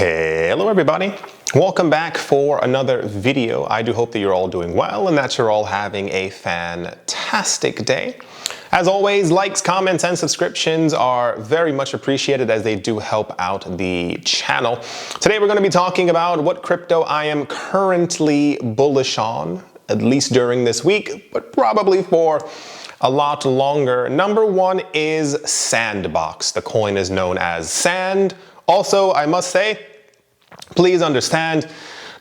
Hello everybody, welcome back for another video. I do hope that you're all doing well and that you're all having a fantastic day. As always, likes, comments, and subscriptions are very much appreciated as they do help out the channel. Today we're going to be talking about what crypto I am currently bullish on, at least during this week, but probably for a lot longer. Number one is Sandbox. The coin is known as Sand. Also, I must say, please understand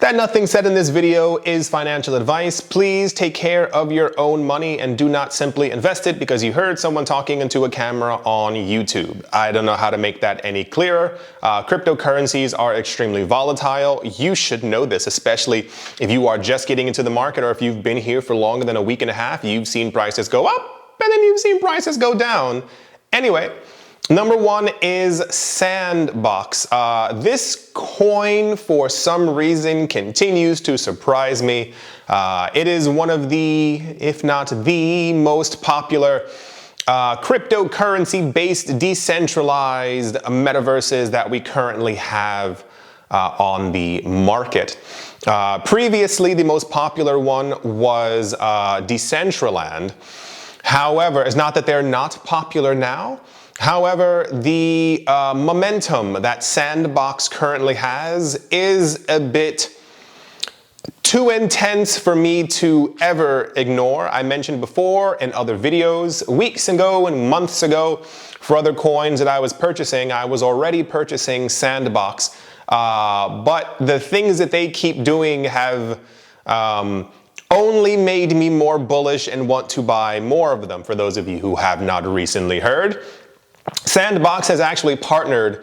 that nothing said in this video is financial advice. Please take care of your own money and do not simply invest it because you heard someone talking into a camera on YouTube. I don't know how to make that any clearer. Cryptocurrencies are extremely volatile. You should know this, especially if you are just getting into the market or if you've been here for longer than a week and a half. You've seen prices go up and then you've seen prices go down. Anyway, number one is Sandbox. This coin, for some reason, continues to surprise me. It is one of the, if not the most popular cryptocurrency-based decentralized metaverses that we currently have on the market. Previously, the most popular one was Decentraland. However, it's not that they're not popular now. However, the momentum that Sandbox currently has is a bit too intense for me to ever ignore. I mentioned before in other videos, weeks ago and months ago, for other coins that I was purchasing, I was already purchasing Sandbox. But the things that they keep doing have only made me more bullish and want to buy more of them, for those of you who have not recently heard. Sandbox has actually partnered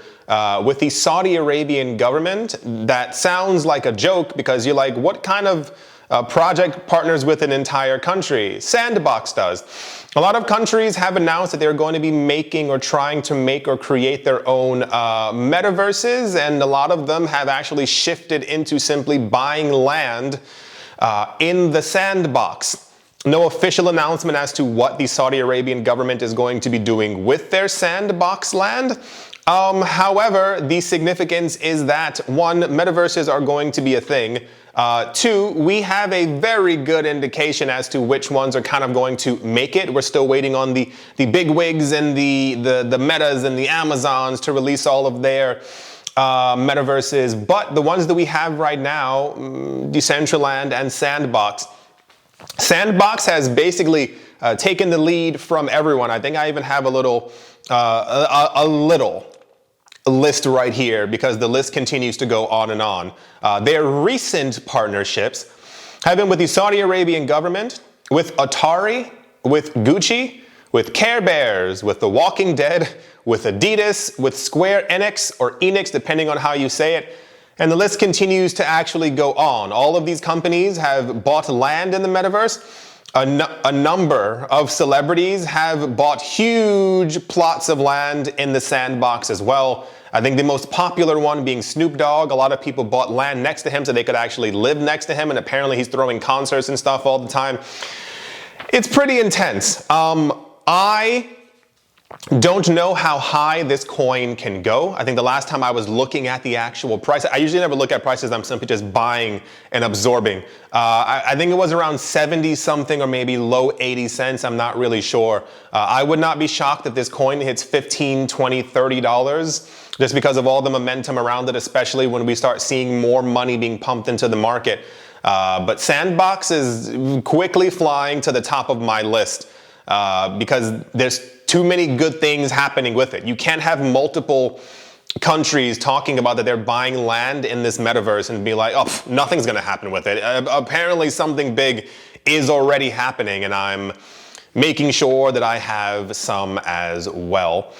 with the Saudi Arabian government. That sounds like a joke because you're like, what kind of project partners with an entire country? Sandbox does. A lot of countries have announced that they're going to be making or trying to make or create their own metaverses, and a lot of them have actually shifted into simply buying land in the Sandbox. No official announcement as to what the Saudi Arabian government is going to be doing with their Sandbox land. However, the significance is that, one, metaverses are going to be a thing. Two, we have a very good indication as to which ones are kind of going to make it. We're still waiting on the big wigs and the Metas and the Amazons to release all of their metaverses. But the ones that we have right now, Decentraland and Sandbox, Sandbox has basically taken the lead from everyone. I think I even have a little list right here because the list continues to go on and on. Their recent partnerships have been with the Saudi Arabian government, with Atari, with Gucci, with Care Bears, with The Walking Dead, with Adidas, with Square Enix or Enix, depending on how you say it. And the list continues to actually go on. All of these companies have bought land in the metaverse. A number of celebrities have bought huge plots of land in the Sandbox as well. I think the most popular one being Snoop Dogg. A lot of people bought land next to him so they could actually live next to him, and apparently he's throwing concerts and stuff all the time. It's pretty intense. I don't know how high this coin can go. I think the last time I was looking at the actual price, I usually never look at prices, I'm simply just buying and absorbing. I think it was around 70 something or maybe low 80 cents. I'm not really sure. I would not be shocked if this coin hits $15, $20, $30 just because of all the momentum around it, especially when we start seeing more money being pumped into the market. But Sandbox is quickly flying to the top of my list because there's too many good things happening with it. You can't have multiple countries talking about that they're buying land in this metaverse and be like, oh, nothing's going to happen with it. Apparently something big is already happening, and I'm making sure that I have some as well.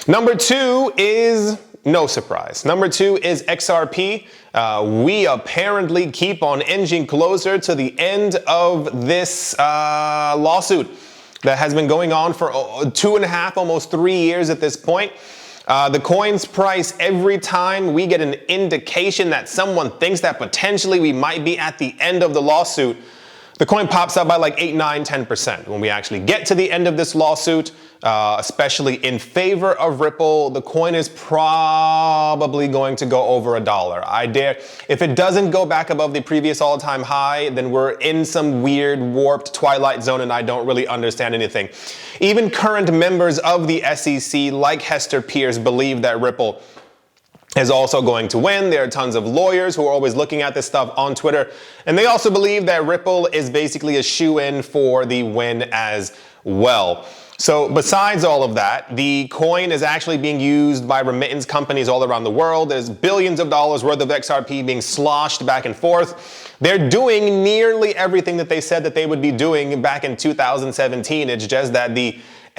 Number two is, no surprise, number two is XRP. We apparently keep on inching closer to the end of this lawsuit that has been going on for 2.5, almost 3 years at this point. The coin's price, every time we get an indication that someone thinks that potentially we might be at the end of the lawsuit, the coin pops up by like 8, 9, 10%. When we actually get to the end of this lawsuit, especially in favor of Ripple. The coin is probably going to go over $1. I dare, if it doesn't go back above the previous all-time high, then we're in some weird warped twilight zone and I don't really understand anything. Even current members of the SEC, like Hester Pierce, believe that Ripple is also going to win. There are tons of lawyers who are always looking at this stuff on Twitter, and they also believe that Ripple is basically a shoe-in for the win as well. So besides all of that, the coin is actually being used by remittance companies all around the world. There's billions of dollars worth of XRP being sloshed back and forth. They're doing nearly everything that they said that they would be doing back in 2017. It's just that the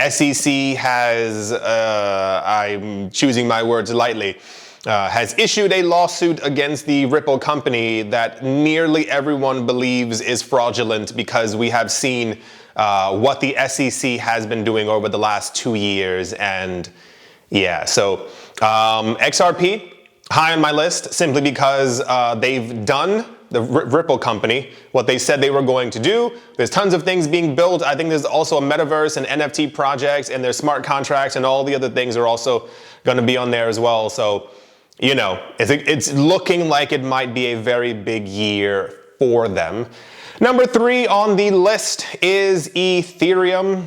SEC has, I'm choosing my words lightly, has issued a lawsuit against the Ripple company that nearly everyone believes is fraudulent, because we have seen what the SEC has been doing over the last 2 years. And yeah, so XRP, high on my list, simply because they've done, the Ripple company, what they said they were going to do. There's tons of things being built. I think there's also a metaverse and NFT projects, and their smart contracts and all the other things are also going to be on there as well. So, you know, it's looking like it might be a very big year for them. Number 3 on the list is Ethereum.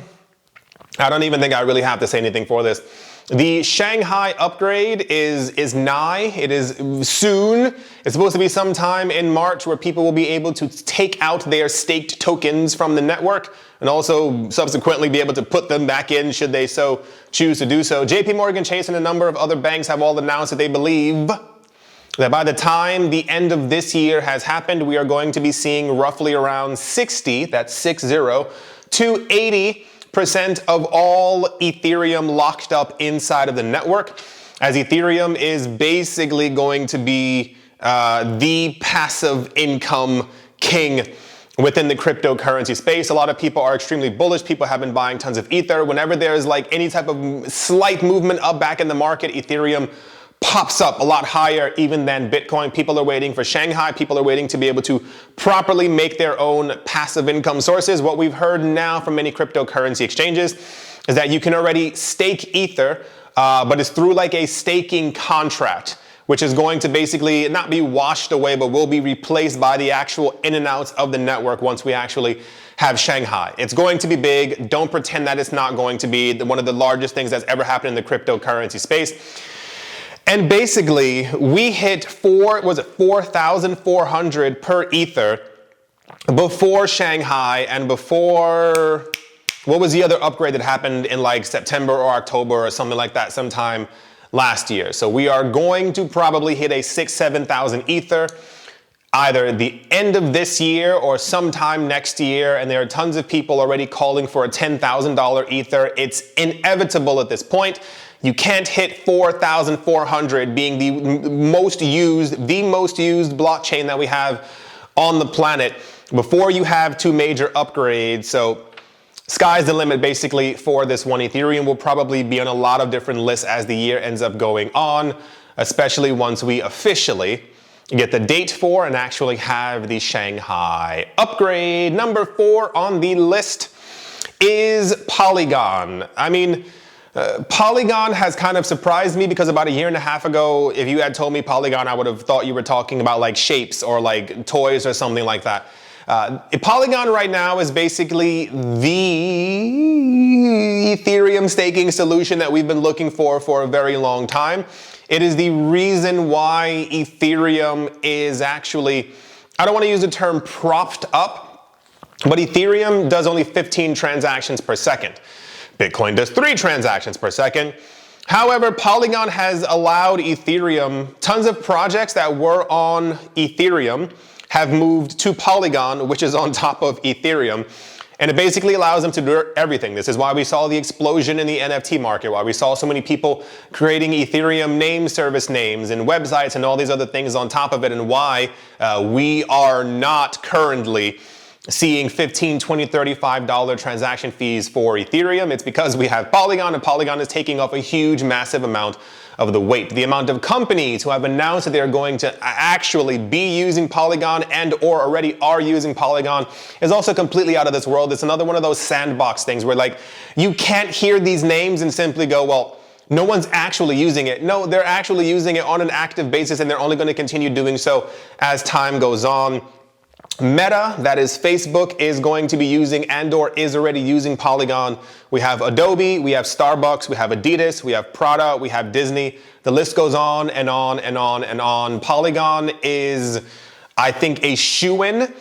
I don't even think I really have to say anything for this. The Shanghai upgrade is nigh. It is soon. It's supposed to be sometime in March, where people will be able to take out their staked tokens from the network and also subsequently be able to put them back in should they so choose to do so. JP Morgan Chase and a number of other banks have all announced that they believe that by the time the end of this year has happened, we are going to be seeing roughly around 60, that's 60, to 80% of all Ethereum locked up inside of the network, as Ethereum is basically going to be the passive income king within the cryptocurrency space. A lot of people are extremely bullish. People have been buying tons of Ether. Whenever there's like any type of slight movement up back in the market, Ethereum pops up a lot higher even than Bitcoin. People are waiting for Shanghai. People are waiting to be able to properly make their own passive income sources. What we've heard now from many cryptocurrency exchanges is that you can already stake Ether, but it's through like a staking contract, which is going to basically not be washed away, but will be replaced by the actual in and outs of the network once we actually have Shanghai. It's going to be big. Don't pretend that it's not going to be one of the largest things that's ever happened in the cryptocurrency space. And basically, we hit 4,400 per Ether before Shanghai and before, what was the other upgrade that happened in like September or October or something like that sometime last year. So we are going to probably hit a 6,000-7,000 Ether either the end of this year or sometime next year, and there are tons of people already calling for a $10,000 Ether. It's inevitable at this point. You can't hit 4,400 being the most used blockchain that we have on the planet before you have 2 major upgrades. So sky's the limit basically for this one. Ethereum will probably be on a lot of different lists as the year ends up going on, especially once we officially get the date for and actually have the Shanghai upgrade. Number 4 on the list is Polygon. I mean, Polygon has kind of surprised me, because about a year and a half ago, if you had told me Polygon, I would have thought you were talking about like shapes or like toys or something like that. Polygon right now is basically the Ethereum staking solution that we've been looking for a very long time. It is the reason why Ethereum is actually, I don't want to use the term propped up, but Ethereum does only 15 transactions per second. Bitcoin does 3 transactions per second. However, Polygon has allowed Ethereum, tons of projects that were on Ethereum have moved to Polygon, which is on top of Ethereum. And it basically allows them to do everything. This is why we saw the explosion in the NFT market, why we saw so many people creating Ethereum name service names and websites and all these other things on top of it, and why we are not currently seeing $15, $20, $35 transaction fees for Ethereum. It's because we have Polygon, and Polygon is taking up a huge, massive amount of the weight. The amount of companies who have announced that they're going to actually be using Polygon and or already are using Polygon is also completely out of this world. It's another one of those sandbox things where like you can't hear these names and simply go, well, no one's actually using it. No, they're actually using it on an active basis, and they're only going to continue doing so as time goes on. Meta, that is Facebook, is going to be using and or is already using Polygon. We have Adobe, we have Starbucks, we have Adidas, we have Prada, we have Disney. The list goes on and on and on and on. Polygon is, I think, a shoo-in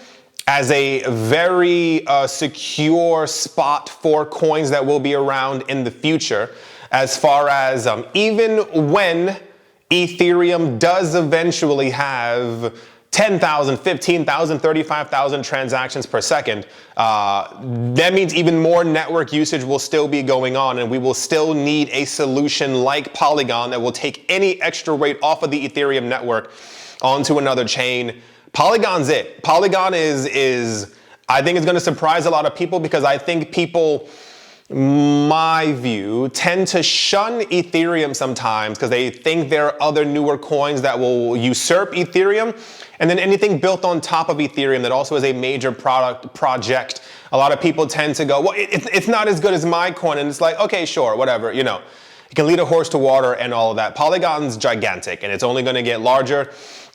as a very secure spot for coins that will be around in the future. As far as even when Ethereum does eventually have 10,000, 15,000, 35,000 transactions per second, that means even more network usage will still be going on, and we will still need a solution like Polygon that will take any extra weight off of the Ethereum network onto another chain. Polygon's it. Polygon is I think it's going to surprise a lot of people, because I think people, my view, tend to shun Ethereum sometimes because they think there are other newer coins that will usurp Ethereum. And then anything built on top of Ethereum that also is a major project, a lot of people tend to go, well, it's not as good as my coin. And it's like, okay, sure, whatever, you know. You can lead a horse to water and all of that. Polygon's gigantic, and it's only going to get larger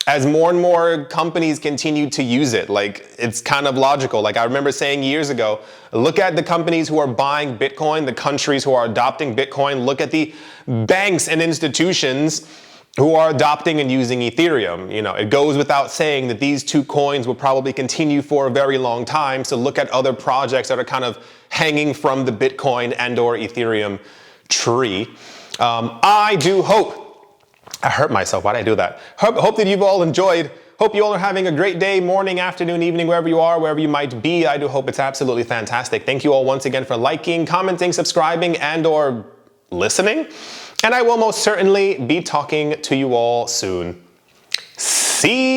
as more and more companies continue to use it. Like, it's kind of logical. Like I remember saying years ago, look at the companies who are buying Bitcoin, the countries who are adopting Bitcoin, look at the banks and institutions who are adopting and using Ethereum. You know, it goes without saying that these two coins will probably continue for a very long time. So look at other projects that are kind of hanging from the Bitcoin and or Ethereum tree. I do hope, I hurt myself, why did I do that? Hope that you've all enjoyed. Hope you all are having a great day, morning, afternoon, evening, wherever you are, wherever you might be. I do hope it's absolutely fantastic. Thank you all once again for liking, commenting, subscribing, and or listening. And I will most certainly be talking to you all soon. See